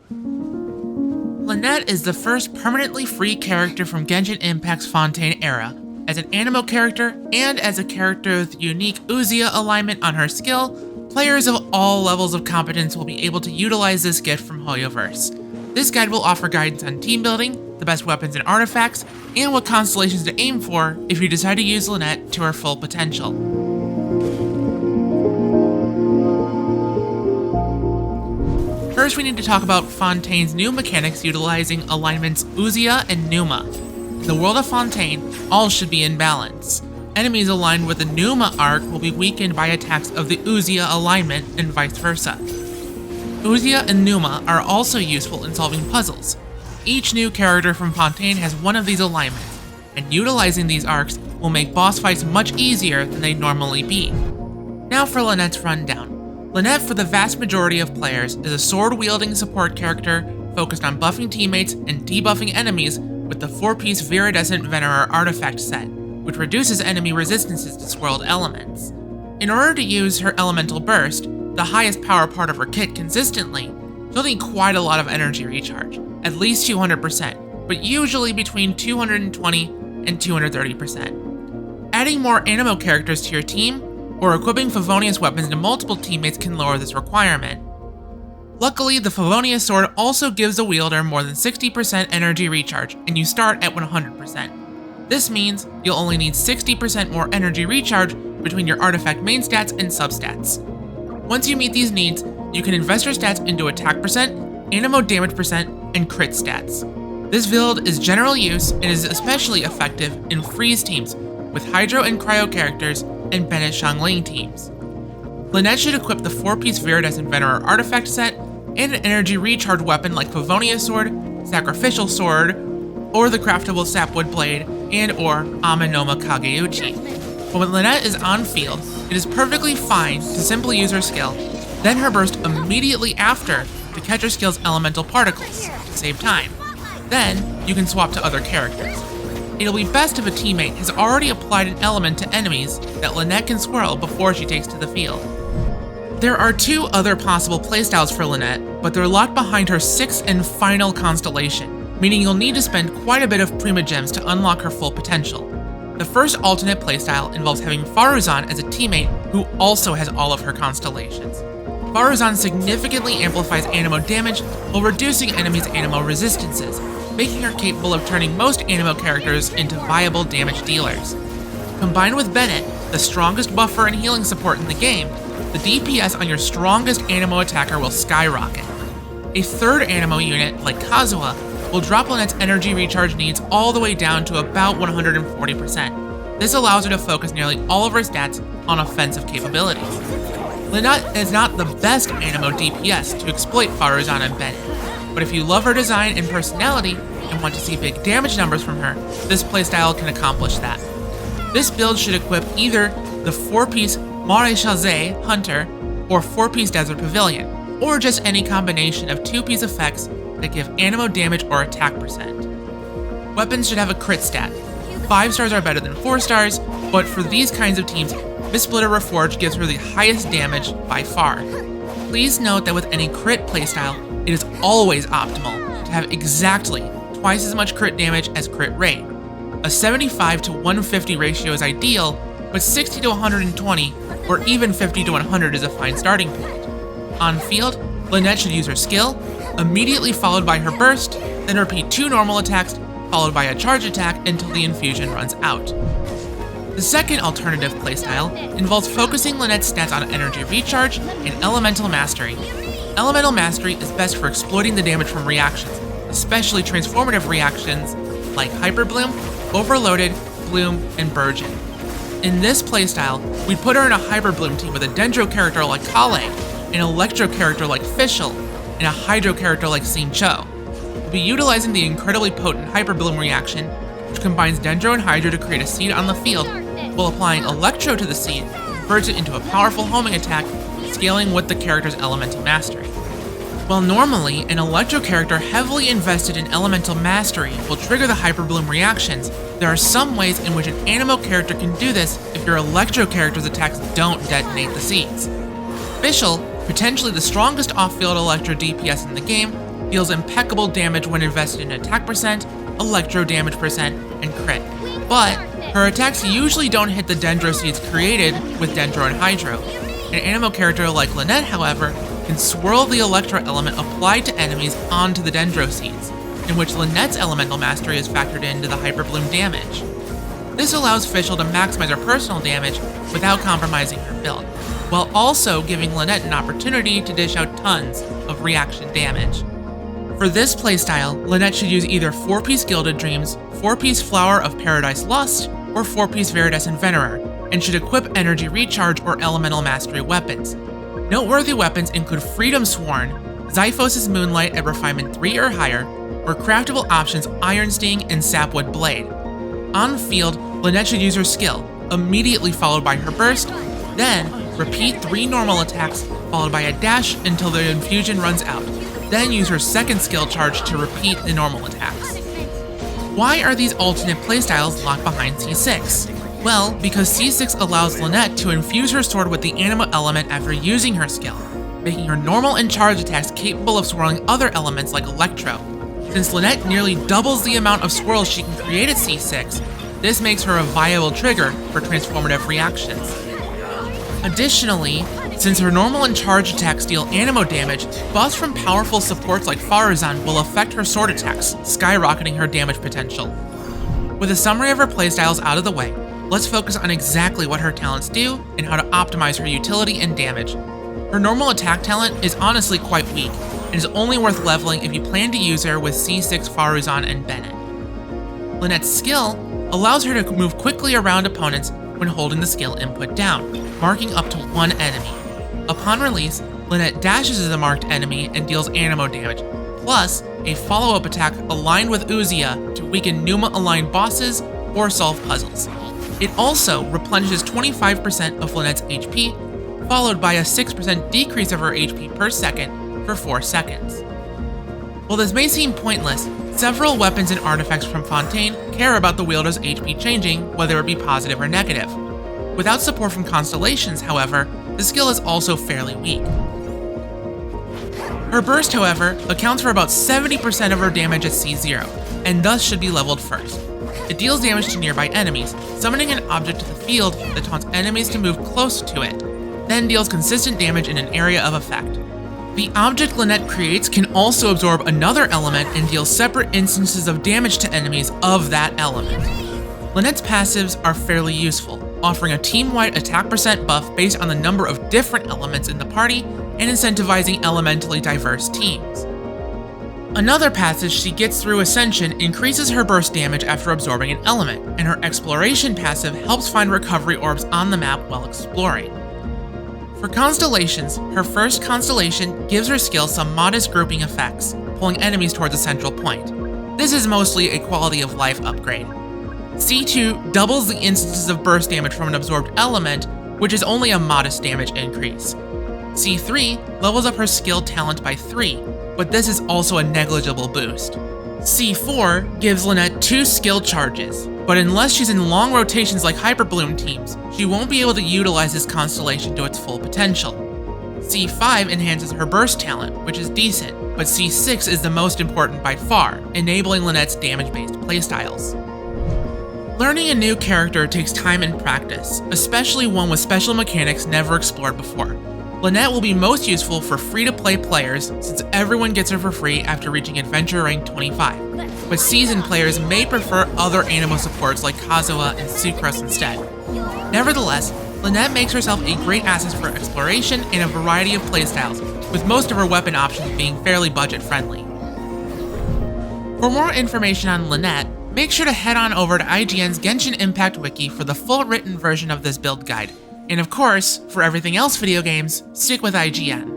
Lynette is the first permanently free character from Genshin Impact's Fontaine era. As an Anemo character, and as a character with unique Ousia alignment on her skill, players of all levels of competence will be able to utilize this gift from Hoyoverse. This guide will offer guidance on team building, the best weapons and artifacts, and what constellations to aim for if you decide to use Lynette to her full potential. First, we need to talk about Fontaine's new mechanics utilizing alignments Ousia and Numa. In the world of Fontaine, all should be in balance. Enemies aligned with the Numa arc will be weakened by attacks of the Ousia alignment and vice versa. Ousia and Numa are also useful in solving puzzles. Each new character from Fontaine has one of these alignments, and utilizing these arcs will make boss fights much easier than they'd normally be. Now for Lynette's rundown. Lynette, for the vast majority of players, is a sword-wielding support character focused on buffing teammates and debuffing enemies with the 4-piece Viridescent Venerer artifact set, which reduces enemy resistances to swirled elements. In order to use her Elemental Burst, the highest power part of her kit consistently, she'll need quite a lot of energy recharge, at least 200%, but usually between 220 and 230%. Adding more Anemo characters to your team, or equipping Favonius weapons to multiple teammates can lower this requirement. Luckily, the Favonius sword also gives the wielder more than 60% energy recharge, and you start at 100%. This means you'll only need 60% more energy recharge between your artifact main stats and substats. Once you meet these needs, you can invest your stats into attack percent, Anemo damage percent, and crit stats. This build is general use and is especially effective in freeze teams with Hydro and Cryo characters and Bennett Xiangling teams. Lynette should equip the 4-piece Viridescent Venerer artifact set and an energy recharge weapon like Favonius sword, Sacrificial sword, or the craftable Sapwood blade and or Amenoma Kageuchi. But when Lynette is on field, it is perfectly fine to simply use her skill, then her burst immediately after to catch her skill's elemental particles to save time. Then you can swap to other characters. It'll be best if a teammate has already applied an element to enemies that Lynette can swirl before she takes to the field. There are 2 other possible playstyles for Lynette, but they're locked behind her 6th and final constellation, meaning you'll need to spend quite a bit of Prima Gems to unlock her full potential. The first alternate playstyle involves having Faruzan as a teammate who also has all of her constellations. Faruzan significantly amplifies Anemo damage while reducing enemies' Anemo resistances, making her capable of turning most Anemo characters into viable damage dealers. Combined with Bennett, the strongest buffer and healing support in the game, the DPS on your strongest Anemo attacker will skyrocket. A third Anemo unit, like Kazuha, will drop Lynette's energy recharge needs all the way down to about 140%. This allows her to focus nearly all of her stats on offensive capabilities. Lynette is not the best Anemo DPS to exploit Faruzan and Bennett, but if you love her design and personality and want to see big damage numbers from her, this playstyle can accomplish that. This build should equip either the 4-piece Maréchal Hunter or 4-piece Desert Pavilion, or just any combination of 2-piece effects that give Anemo damage or attack percent. Weapons should have a crit stat. 5 stars are better than 4 stars, but for these kinds of teams, Mistsplitter Reforged gives her the highest damage by far. Please note that with any crit playstyle, it is always optimal to have exactly twice as much crit damage as crit rate. A 75 to 150 ratio is ideal, but 60 to 120 or even 50 to 100 is a fine starting point. On field, Lynette should use her skill, immediately followed by her burst, then repeat 2 normal attacks, followed by a charge attack until the infusion runs out. The second alternative playstyle involves focusing Lynette's stats on energy recharge and elemental mastery. Elemental mastery is best for exploiting the damage from reactions, especially transformative reactions like Hyper Bloom, Overloaded, Bloom, and Burgeon. In this playstyle, we'd put her in a Hyper Bloom team with a Dendro character like Kale, an Electro character like Fischl, and a Hydro character like Xingqiu. We'll be utilizing the incredibly potent Hyper Bloom reaction, which combines Dendro and Hydro to create a seed on the field, while applying Electro to the seed, converts it into a powerful homing attack, scaling with the character's elemental mastery. While normally, an Electro character heavily invested in elemental mastery will trigger the Hyper Bloom reactions, there are some ways in which an Anemo character can do this if your Electro character's attacks don't detonate the seeds. Fischl, potentially the strongest off-field Electro DPS in the game, deals impeccable damage when invested in attack percent, electro damage percent, and crit. But her attacks usually don't hit the Dendro seeds created with Dendro and Hydro. An Anemo character like Lynette, however, can swirl the Electro element applied to enemies onto the Dendro seeds, in which Lynette's elemental mastery is factored into the Hyper Bloom damage. This allows Fischl to maximize her personal damage without compromising her build, while also giving Lynette an opportunity to dish out tons of reaction damage. For this playstyle, Lynette should use either 4-piece Gilded Dreams, 4-piece Flower of Paradise Lust, or 4-piece Viridescent Venerer, and should equip Energy Recharge or Elemental Mastery weapons. Noteworthy weapons include Freedom Sworn, Xiphos' Moonlight at Refinement 3 or higher, or craftable options Iron Sting and Sapwood Blade. On field, Lynette should use her skill, immediately followed by her burst, then repeat 3 normal attacks followed by a dash until the infusion runs out, then use her second skill charge to repeat the normal attacks. Why are these alternate playstyles locked behind C6? Well, because C6 allows Lynette to infuse her sword with the Anemo element after using her skill, making her normal and charge attacks capable of swirling other elements like Electro. Since Lynette nearly doubles the amount of swirls she can create at C6, this makes her a viable trigger for transformative reactions. Additionally, since her normal and charge attacks deal Anemo damage, buffs from powerful supports like Farazan will affect her sword attacks, skyrocketing her damage potential. With a summary of her playstyles out of the way, let's focus on exactly what her talents do and how to optimize her utility and damage. Her normal attack talent is honestly quite weak, and is only worth leveling if you plan to use her with C6 Faruzan and Bennett. Lynette's skill allows her to move quickly around opponents when holding the skill input down, marking up to 1 enemy. Upon release, Lynette dashes as a marked enemy and deals Anemo damage, plus a follow-up attack aligned with Ousia to weaken Numa-aligned bosses or solve puzzles. It also replenishes 25% of Lynette's HP, followed by a 6% decrease of her HP per second for 4 seconds. While this may seem pointless, several weapons and artifacts from Fontaine care about the wielder's HP changing, whether it be positive or negative. Without support from Constellations, however, the skill is also fairly weak. Her burst, however, accounts for about 70% of her damage at C0, and thus should be leveled first. It deals damage to nearby enemies, summoning an object to the field that taunts enemies to move close to it, then deals consistent damage in an area of effect. The object Lynette creates can also absorb another element and deal separate instances of damage to enemies of that element. Lynette's passives are fairly useful, offering a team-wide attack percent buff based on the number of different elements in the party and incentivizing elementally diverse teams. Another passage she gets through Ascension increases her burst damage after absorbing an element, and her Exploration passive helps find recovery orbs on the map while exploring. For Constellations, her first constellation gives her skill some modest grouping effects, pulling enemies towards a central point. This is mostly a quality of life upgrade. C2 doubles the instances of burst damage from an absorbed element, which is only a modest damage increase. C3 levels up her skill talent by 3, but this is also a negligible boost. C4 gives Lynette 2 skill charges, but unless she's in long rotations like Hyper Bloom teams, she won't be able to utilize this constellation to its full potential. C5 enhances her burst talent, which is decent, but C6 is the most important by far, enabling Lynette's damage-based playstyles. Learning a new character takes time and practice, especially one with special mechanics never explored before. Lynette will be most useful for free-to-play players since everyone gets her for free after reaching Adventure Rank 25, but seasoned players may prefer other Anemo supports like Kazuha and Sucrose instead. Nevertheless, Lynette makes herself a great asset for exploration in a variety of playstyles, with most of her weapon options being fairly budget-friendly. For more information on Lynette, make sure to head on over to IGN's Genshin Impact Wiki for the full written version of this build guide. And of course, for everything else video games, stick with IGN.